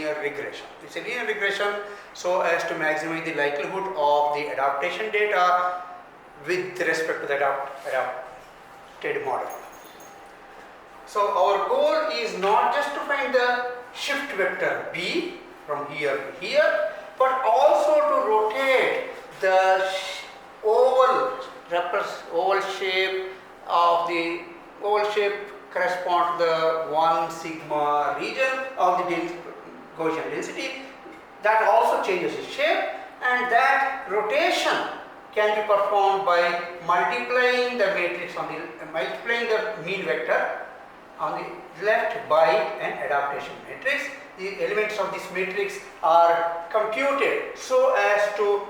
linear regression. It's a linear regression so as to maximize the likelihood of the adaptation data with respect to the adapted model. So our goal is not just to find the shift vector B from here to here, but also to rotate the oval shape of the oval shape correspond to the 1 sigma region of the Gaussian density. That also changes its shape, and that rotation can be performed by multiplying the matrix on the multiplying the mean vector on the left by an adaptation matrix. The elements of this matrix are computed so as to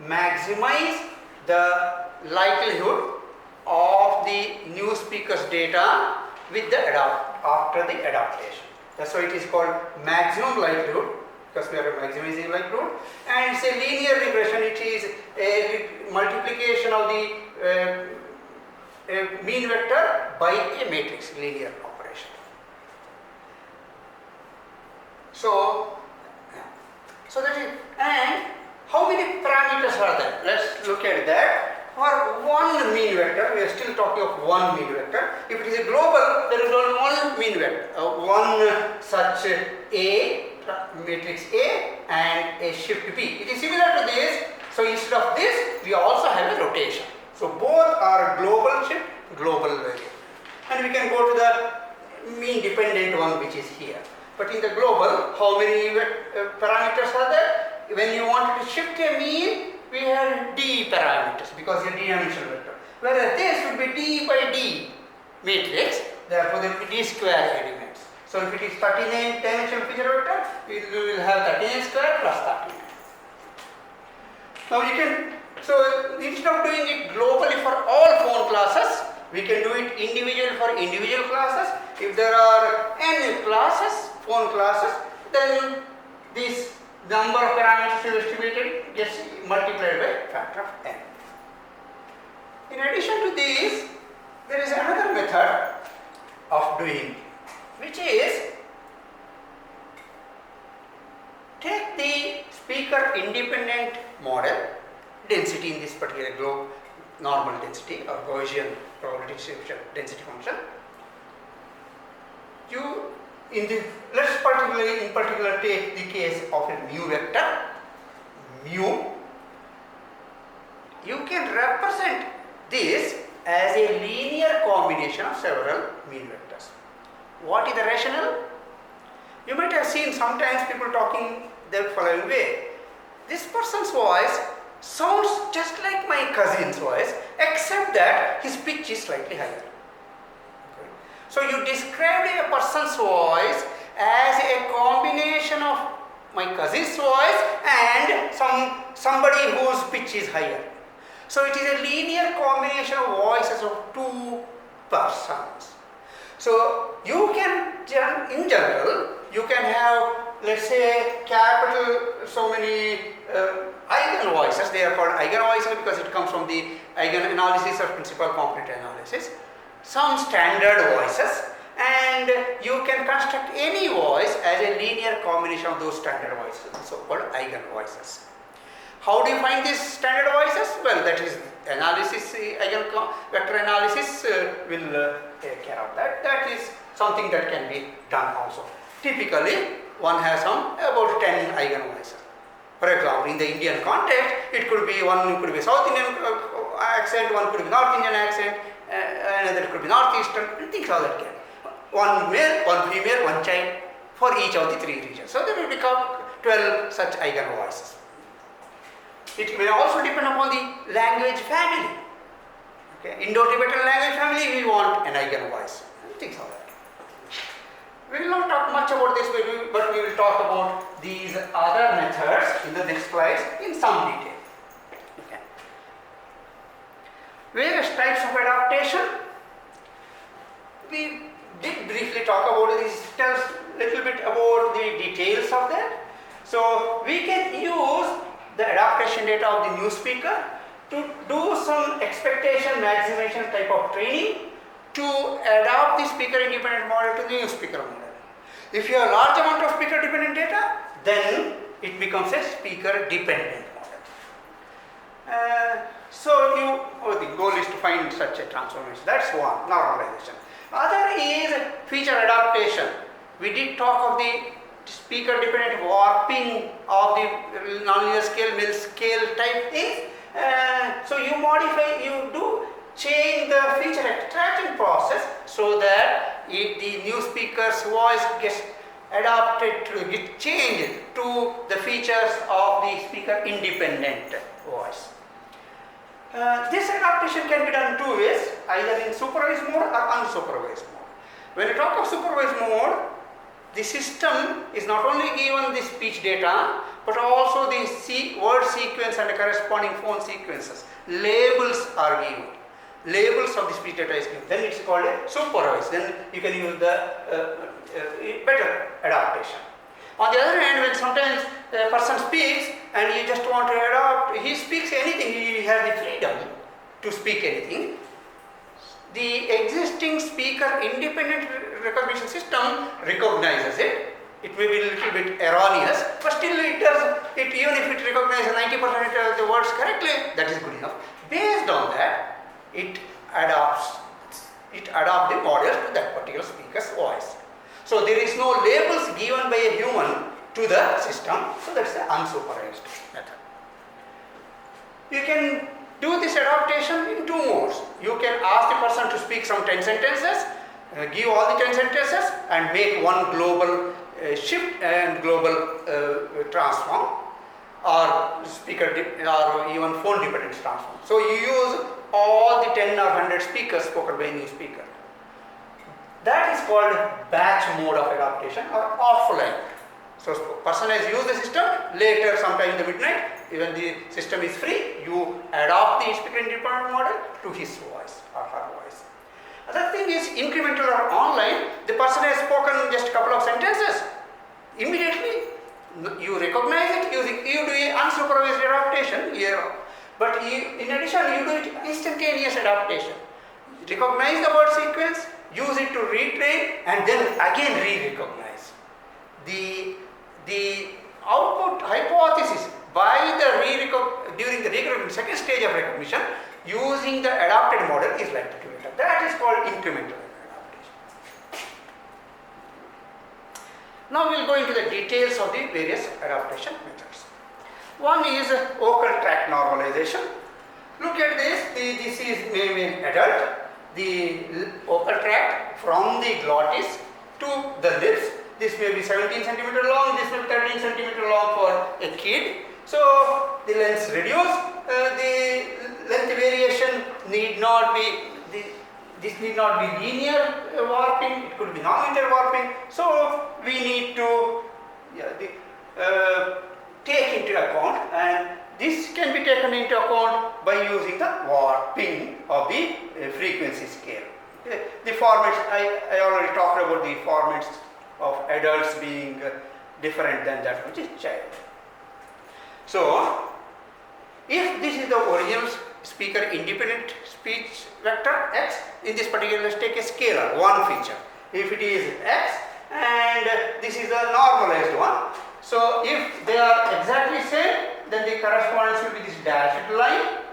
maximize the likelihood of the new speaker's data with the after the adaptation. That's why it is called maximum likelihood, because we are maximizing likelihood, and it's a linear regression. It is a multiplication of the mean vector by a matrix, linear operation. So that is, and how many parameters are there? Let's look at that. For one mean vector, we are still talking of one mean vector. If it is a global, there is only one mean vector, one such A, matrix A, and a shift B. It is similar to this. So instead of this, we also have a rotation. So both are global shift, global value. And we can go to the mean dependent one, which is here. But in the global, how many parameters are there? When you wanted to shift a mean, we have d parameters because it's a d-dimensional vector. Whereas this would be d by d matrix, therefore there will be d square elements. So if it is 39-dimensional feature vector, we will have 39 square plus 39. Now you can, so instead of doing it globally for all phone classes, we can do it individually for individual classes. If there are n classes, phone classes, then this number of parameters to be estimated gets multiplied by factor of n. In addition to this, there is another method of doing, which is take the speaker independent model density in this particular globe, normal density or Gaussian probability distribution density function. Let's in particular take the case of a mu vector, mu. You can represent this as a linear combination of several mean vectors. What is the rationale? You might have seen sometimes people talking the following way. This person's voice sounds just like my cousin's voice, except that his pitch is slightly higher. So you described a person's voice as a combination of my cousin's voice and somebody whose pitch is higher. So it is a linear combination of voices of two persons. So you can, in general, you can have, let's say, capital so many eigen voices. They are called eigen voices because it comes from the eigen analysis or principal component analysis. Some standard voices, and you can construct any voice as a linear combination of those standard voices, so called eigen voices. How do you find these standard voices? Well, that is analysis, vector analysis will take care of that. That is something that can be done also. Typically, one has about 10 eigen voices. For example, in the Indian context, it could be one could be South Indian accent, one could be North Indian accent, another could be Northeastern, and things all that can. One male, one female, one child for each of the three regions. So there will become 12 such eigen voices. It may also depend upon the language family. Okay. Indo-Tibetan language family, we want an eigen voice. Things like that. We will not talk much about this, but we will talk about these other methods in the next slides in some detail. Okay. Various types of adaptation. We did briefly talk about this. Tells a little bit about the details of that. So we can use the adaptation data of the new speaker to do some expectation maximization type of training to adapt the speaker independent model to the new speaker model. If you have large amount of speaker dependent data, then it becomes a speaker dependent model. The goal is to find such a transformation. That's one, normalization. Other is feature adaptation. We did talk of the speaker dependent warping of the nonlinear scale, mill scale type things. So you modify, you do change the feature extraction process so that the new speaker's voice gets adapted to, get changed to the features of the speaker independent voice. This adaptation can be done two ways, either in supervised mode or unsupervised mode. When you talk of supervised mode, the system is not only given the speech data, but also the word sequence and the corresponding phone sequences. Labels are given. Labels of the speech data is given. Then it's called a supervised. Then you can use the better adaptation. On the other hand, when sometimes a person speaks and you just want to adapt, he speaks anything, he has the freedom to speak anything. The existing speaker independent recognition system recognizes it. It may be a little bit erroneous, but still it does it, even if it recognizes 90% of the words correctly, that is good enough. Based on that, it adapts the model to that particular speaker's voice. So there is no labels given by a human to the system, so that's the unsupervised method. You can do this adaptation in two modes. You can ask the person to speak some 10 sentences, give all the 10 sentences and make one global shift and global transform, or speaker or even phone dependent transform. So you use all the 10 or 100 speakers spoken by a new speaker. That is called batch mode of adaptation or offline. So person has used the system, later sometime in the midnight, when the system is free, you adopt the speaker independent model to his voice or her voice. Other thing is incremental or online. The person has spoken just a couple of sentences. Immediately you recognize it using, you do a unsupervised adaptation here. But in addition, you do it instantaneous adaptation. Recognize the word sequence, use it to retrain and then again re-recognize. The output hypothesis by the during the recognition, second stage of recognition, using the adapted model is likely to be better. That is called incremental adaptation. Now we will go into the details of the various adaptation methods. One is vocal tract normalization. Look at this. This is maybe an adult. The vocal tract from the glottis to the lips. This may be 17 cm long, this may be 13 cm long for a kid. So the lengths reduce, the length variation need not be, this need not be linear warping, it could be non-linear warping. So we need to take into account, and this can be taken into account by using the warping of the frequency scale. The formats, I already talked about the formats of adults being different than that which is child. So, if this is the original speaker independent speech vector x, in this particular, let's take a scalar, one feature. If it is x and this is a normalized one, so if they are exactly same, then the correspondence will be this dashed line.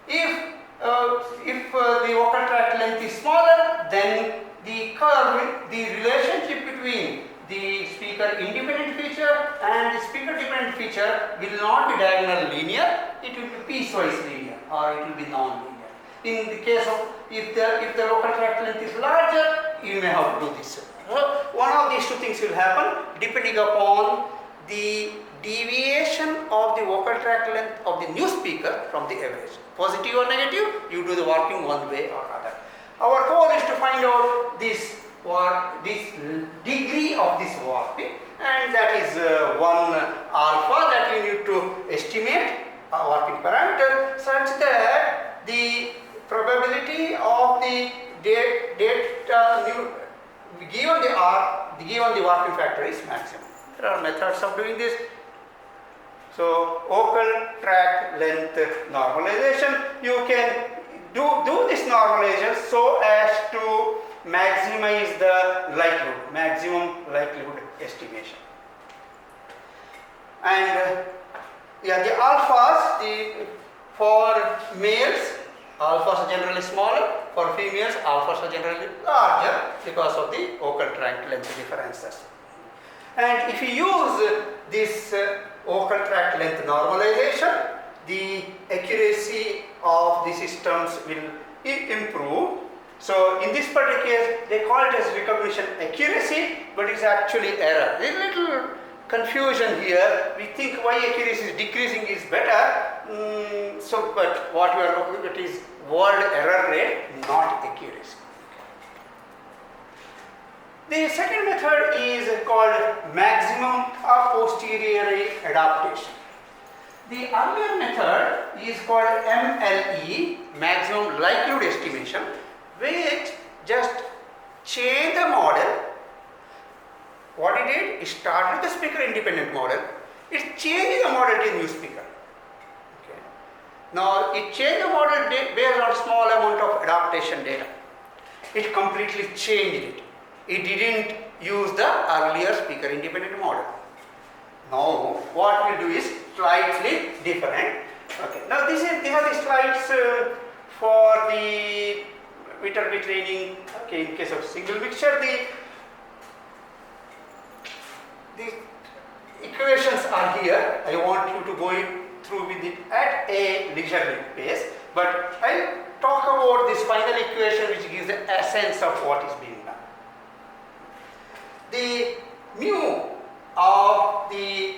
If the vocal tract length is smaller, then the curve, the relationship between the speaker independent feature and the speaker dependent feature will not be diagonal linear, it will be piecewise linear or it will be non-linear. In the case of if the vocal tract length is larger, you may have to do this. So one of these two things will happen depending upon the deviation of the vocal tract length of the new speaker from the average. Positive or negative, you do the warping one way or other. Our goal is to find out this degree of this warping, and that is 1 alpha that we need to estimate a warping parameter such that the probability of the given the warping factor is maximum. There are methods of doing this. So vocal tract length normalization, you can do this normalization so as to maximize the likelihood, maximum likelihood estimation. And yeah, the alphas, for males, alphas are generally smaller. For females, alphas are generally larger because of the vocal tract length differences. And if you use this vocal tract length normalization, the accuracy of the systems will improve. So in this particular case, they call it as recognition accuracy, but it's actually error. There's a little confusion here. We think why accuracy is decreasing is better. But what we are looking at is word error rate, not accuracy. The second method is called maximum posterior adaptation. The earlier method is called MLE, maximum likelihood estimation, which just changed the model. What it did, it started the speaker independent model, it changed the model to a new speaker. Okay. Now it changed the model based on small amount of adaptation data. It completely changed it. It didn't use the earlier speaker independent model. Now what we'll do is slightly different. Okay. Now these are the slides for the Viterbi training. Okay, in case of single mixture, the equations are here. I want you to go through with it at a leisurely pace, but I'll talk about this final equation which gives the essence of what is being done. The mu of the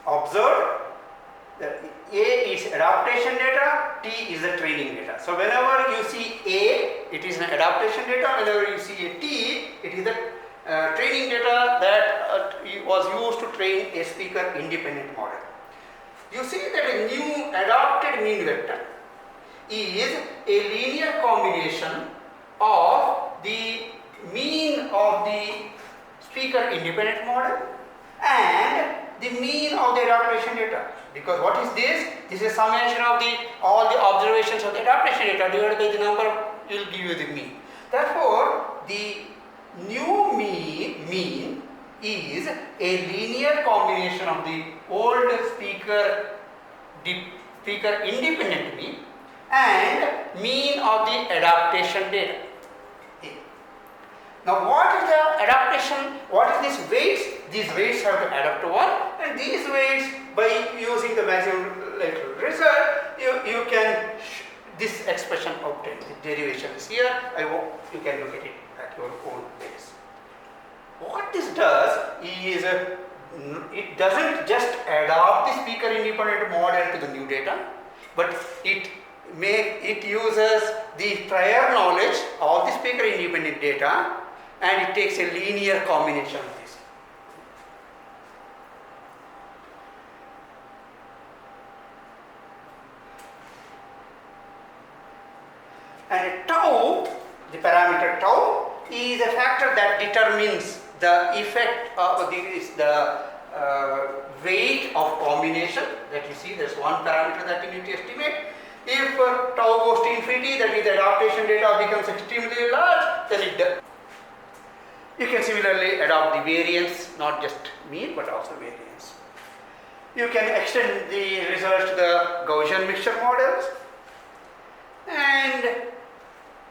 observed, A is adaptation data, T is the training data. So whenever you see A, it is an adaptation data. Whenever you see a T, it is the training data that was used to train a speaker independent model. You see that a new adapted mean vector is a linear combination of the mean of the speaker independent model and the mean of the adaptation data. Because what is this? This is a summation of all the observations of the adaptation data divided by the number will give you the mean. Therefore, the new mean is a linear combination of the old speaker independent mean and mean of the adaptation data. Now what is the adaptation? What is these weights? These weights have to add up to 1, and these weights, by using the maximum likelihood result, you can this expression obtained. The derivation is here. You can look at it at your own pace. What this does is it doesn't just adapt the speaker independent model to the new data, but it uses the prior knowledge of the speaker independent data and it takes a linear combination of this. And tau, the parameter tau, is a factor that determines the effect of the weight of combination that you see. There's one parameter that you need to estimate. If tau goes to infinity, that is the adaptation data becomes extremely large, then it does. You can similarly adopt the variance, not just mean but also variance. You can extend the results to the Gaussian mixture models, and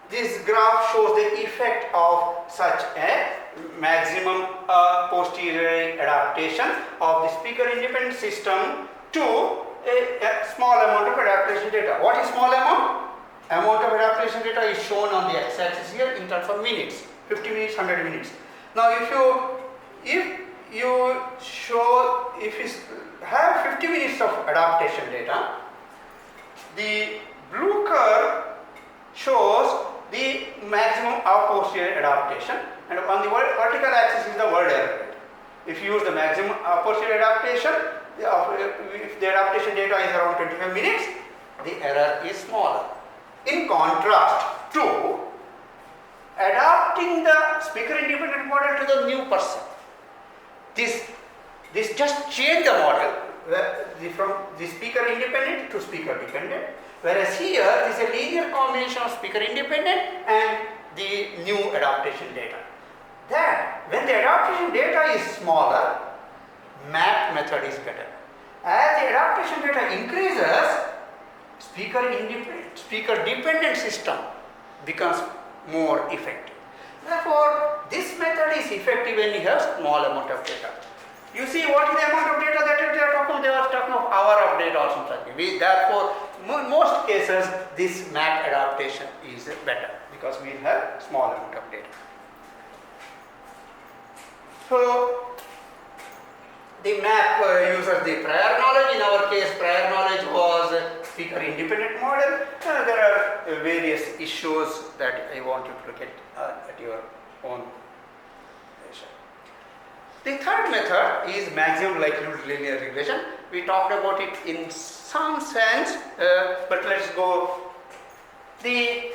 this graph shows the effect of such a maximum posterior adaptation of the speaker independent system to a small amount of adaptation data. What is small amount? Amount of adaptation data is shown on the x-axis here in terms of minutes, 50 minutes, 100 minutes. Now if you have 50 minutes of adaptation data, the blue curve shows the maximum of posterior adaptation, and on the vertical axis is the word error rate. If you use the maximum posterior adaptation, if the adaptation data is around 25 minutes, the error is smaller. In contrast to adapting the speaker independent model to the new person, this just changed the model from the speaker independent to speaker dependent, whereas here this is a linear combination of speaker independent and the new adaptation data. That when the adaptation data is smaller, map method is better. As the adaptation data increases, speaker dependent system becomes more effective. Therefore, this method is effective when you have small amount of data. You see what is the amount of data that they are talking? They are talking of hour of data or something. Therefore, most cases this map adaptation is better because we have small amount of data. So, the map uses the prior knowledge. In our case, prior knowledge was speaker independent model. There are various issues that I want you to look at your own leisure. The third method is maximum likelihood linear regression. We talked about it in some sense, but let's go to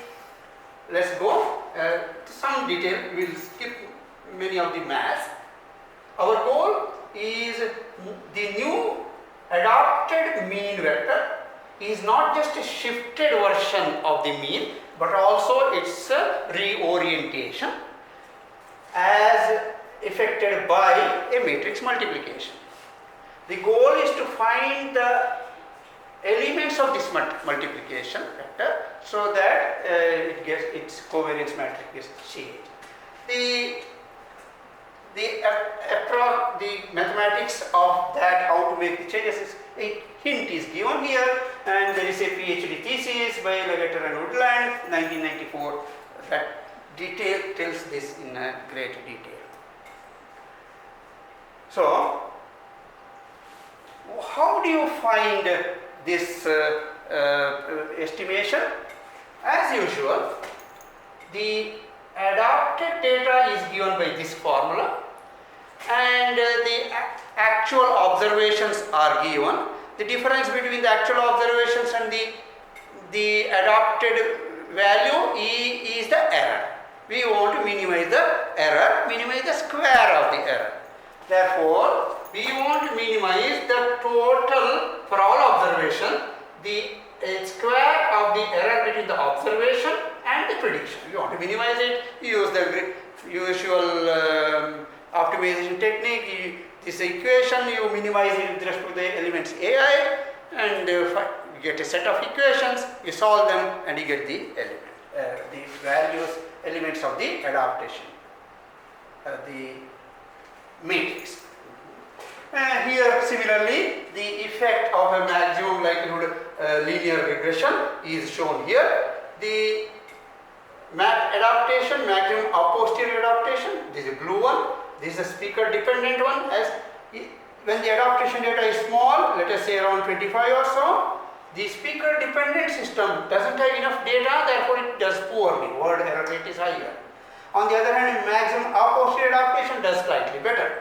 some detail. We will skip many of the maths. Our goal is the new adopted mean vector is not just a shifted version of the mean, but also its reorientation as affected by a matrix multiplication. The goal is to find the elements of this multiplication vector so that its covariance matrix is changed. The mathematics of that, how to make the changes, is a hint is given here, and there is a PhD thesis by Legator and Woodland, 1994, that tells this in a great detail. So, how do you find this estimation? As usual, the adapted data is given by this formula, and the actual observations are given. The difference between the actual observations and the adapted value is the error. We want to minimize the error, minimize the square of the error. Therefore, we want to minimize the total for all observation, the square of the error between the observation and the prediction. You want to minimize it, you use the usual optimization technique. This equation, you minimize it with respect to the elements ai, and you get a set of equations, you solve them, and you get the elements of the adaptation, the matrix. Here similarly, the effect of a maximum likelihood linear regression is shown here. The map adaptation, maximum posterior adaptation, this is a blue one. This is a speaker dependent one. As when the adaptation data is small, let us say around 25 or so, the speaker dependent system doesn't have enough data, therefore it does poorly, word error rate is higher. On the other hand, maximum posterior adaptation does slightly better.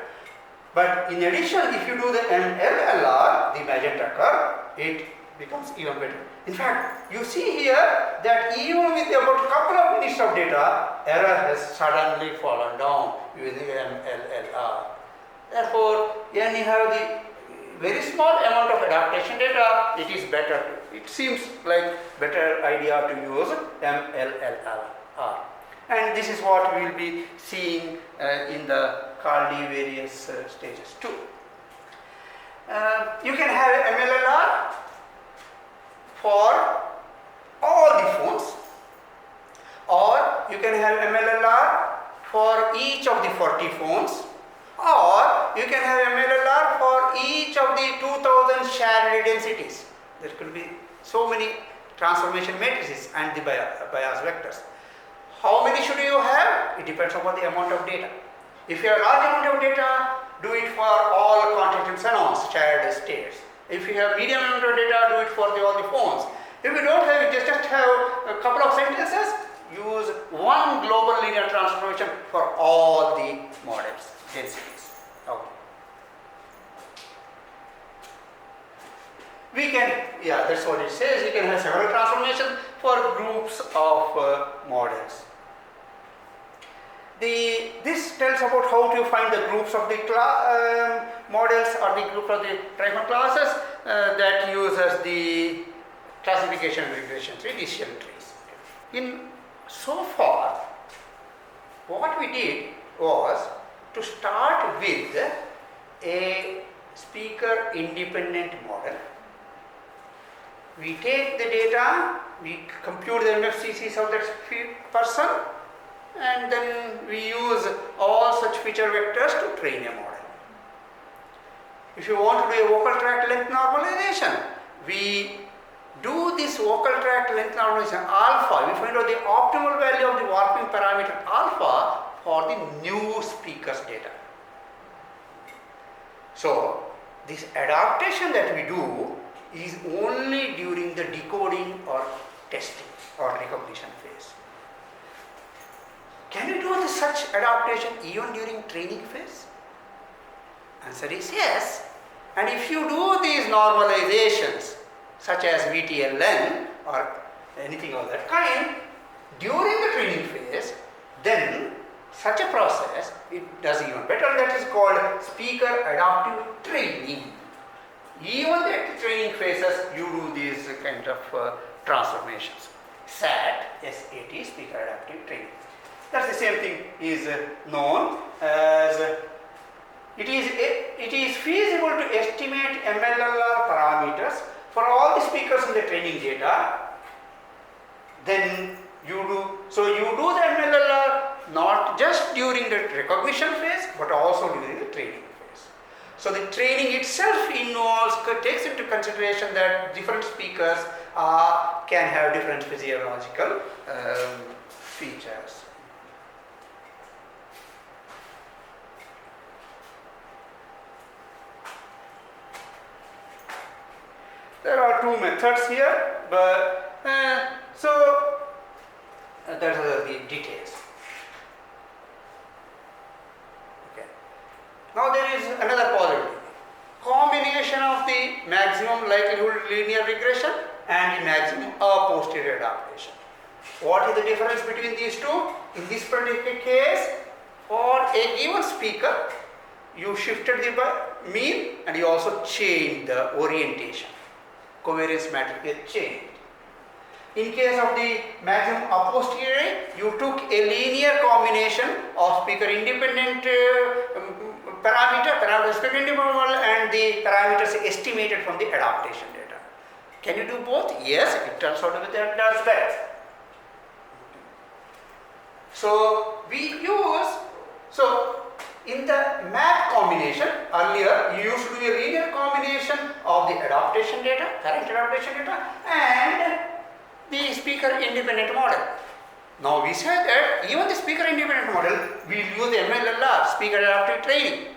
But in addition, if you do the MLLR, the magenta curve, it becomes even better. In fact, you see here that even with about a couple of minutes of data, error has suddenly fallen down using MLLR. Therefore, when you have the very small amount of adaptation data, it is better. It seems like better idea to use MLLR. And this is what we will be seeing in the Caldi various stages too. You can have MLLR for all the phones, or you can have MLLR for each of the 40 phones, or you can have MLLR for each of the 2000 shared densities. There could be so many transformation matrices and the bias vectors. How many should you have? It depends upon the amount of data. If you have a large amount of data, do it for all contact and xenons, shared states. If you have medium amount of data, do it for all the phones. If you don't have it, just have a couple of sentences, use one global linear transformation for all the models, densities. Okay. We can, that's what it says, we can have several transformations for groups of models. This tells about how to find the groups of the models or the group of the triform classes that uses the classification regression tree, decision trees. So far, what we did was to start with a speaker independent model. We take the data, we compute the MFCCs of that person, and then we use all such feature vectors to train a model. If you want to do a vocal tract length normalization, we do this vocal tract length normalization alpha. We find out the optimal value of the warping parameter alpha for the new speaker's data. So, this adaptation that we do is only during the decoding or testing or recognition phase. Can we do such adaptation even during training phase? Answer is yes. And if you do these normalizations such as VTLN or anything of that kind during the training phase, then such a process, it does even better. That is called speaker adaptive training. Even at the training phases, you do these kind of transformations. SAT, S-A-T, speaker adaptive training. That's the same thing is known as it is feasible to estimate MLLR parameters for all the speakers in the training data. Then you do the MLLR not just during the recognition phase but also during the training phase. So the training itself takes into consideration that different speakers can have different physiological features. There are two methods here, but that are the details. Okay. Now there is another possibility. Combination of the maximum likelihood linear regression and the maximum posterior adaptation. What is the difference between these two? In this particular case, for a given speaker, you shifted the mean and you also changed the orientation. Covariance matrix is changed. In case of the maximum a posteriori, you took a linear combination of speaker independent parameter speaker independent model and the parameters estimated from the adaptation data. Can you do both? Yes, it turns out that does better. So in the map combination, earlier you used to do a linear combination of the adaptation data, current adaptation data, and the speaker independent model. Now we say that even the speaker independent model will use the MLLR, speaker adaptive training.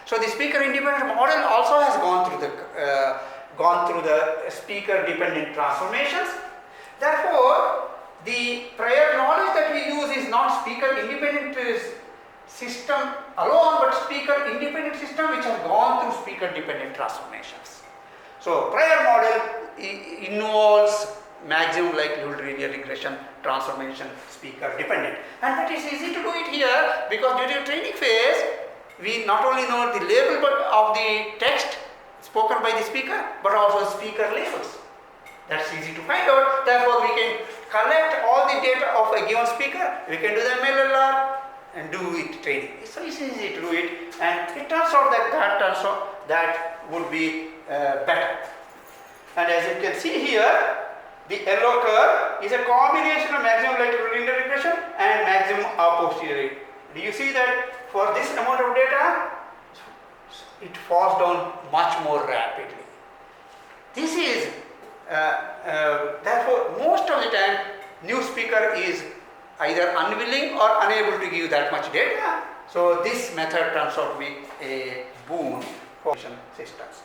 So the speaker independent model also has gone through the speaker dependent transformations. Therefore, the prior knowledge that we use is not speaker independent system alone, but speaker independent system which has gone through speaker dependent transformations. So prior model involves maximum likelihood linear regression transformation speaker dependent, and it is easy to do it here because during the training phase we not only know the label of the text spoken by the speaker but also speaker labels. That's easy to find out. Therefore we can collect all the data of a given speaker, we can do the MLLR and do it training. So it's easy to do it, and it turns out that would be better. And as you can see here, the yellow curve is a combination of maximum likelihood linear regression and maximum a posteriori. Do you see that for this amount of data, it falls down much more rapidly. This is therefore most of the time new speaker is either unwilling or unable to give that much data. So this method turns out to be a boon for systems.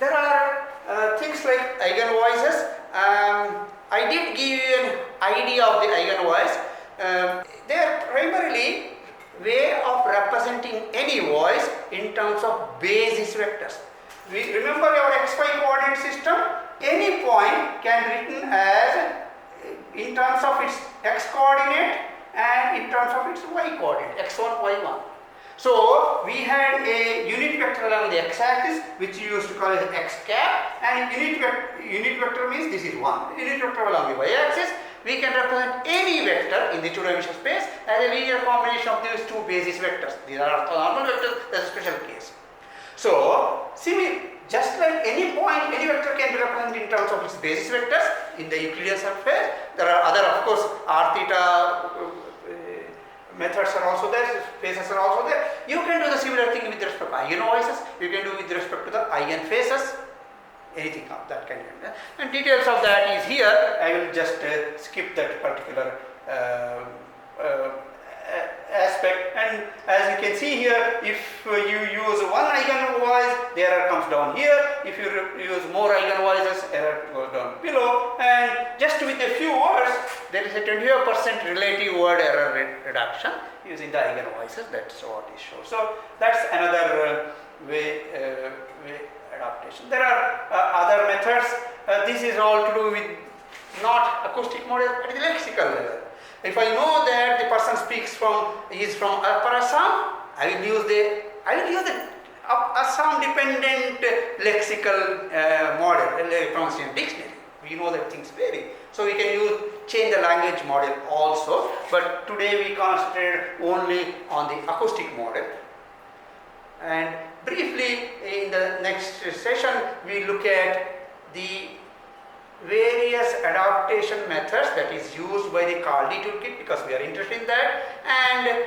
There are things like eigenvoices. I did give you an idea of the eigenvoice. They are primarily way of representing any voice in terms of basis vectors. We remember our xy coordinate system. Any point can be written as in terms of its x coordinate and in terms of its y coordinate, x1, y1. So we had a unit vector along the x-axis which you used to call as x cap, and unit vector means this is 1. Unit vector along the y-axis we can represent any vector in the two-dimensional space as a linear combination of these two basis vectors. These are orthonormal vectors, that's a special case. So, just like any point, any vector can be represented in terms of its basis vectors in the Euclidean subspace. There are other, of course, r theta methods are also there, spaces are also there. You can do the similar thing with respect to eigenvoices, you can do with respect to the eigenfaces, anything of that kind. And details of that is here. I will just skip that particular aspect, and as you can see here, if you use one eigenvoice, the error comes down here. If you use more eigenvoices, error goes down below, and just with a few words, there is a 25% relative word error reduction using the eigenvoices. That's what is shown. So that's another way adaptation. There are other methods. This is all to do with not acoustic model at the lexical level. If I know that the person is from Upper Assam, I will use the Assam dependent lexical model, pronunciation dictionary. We know that things vary. So we can change the language model also, but today we concentrate only on the acoustic model. And briefly in the next session we look at the various adaptation methods that is used by the Kaldi toolkit, because we are interested in that, and